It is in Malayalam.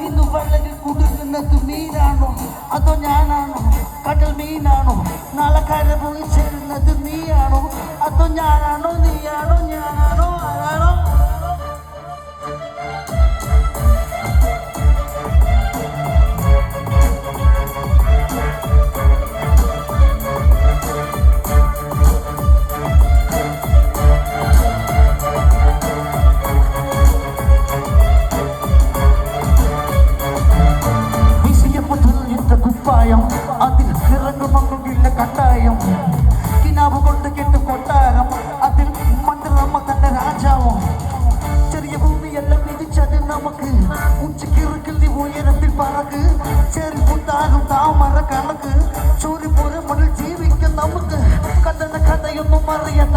ഇന്ന് വെള്ളത്തിൽ കുടുങ്ങുന്നത് മീനാണോ അതോ ഞാനാണോ? കടൽ മീനാണോ? നാളെ കര പോയി ചേരുന്നത് നീയാണോ അതോ ഞാനാണോ? നീയാണോ? ഞാനാണോ? ആരാണോ? അതിൽ നിറങ്ങുമങ്ങില്ല കട്ടായം കിനാവ് കൊണ്ട് കെട്ട് കൊട്ടാരം അതിൽ മന്ത്രമ്മ തന്റെ രാജാവും ചെറിയ ഭൂമിയെല്ലാം വിധിച്ചത് നമുക്ക് ഉച്ചക്കിറുക്കിൽ നീ ഉയരത്തിൽ പറക്ക് ചെറുപ്പുത്താകും താമര കണക്ക് ചോരി പോലെ മുന്നിൽ ജീവിക്കും നമുക്ക് കഥന കഥയൊന്നും അറിയാത്ത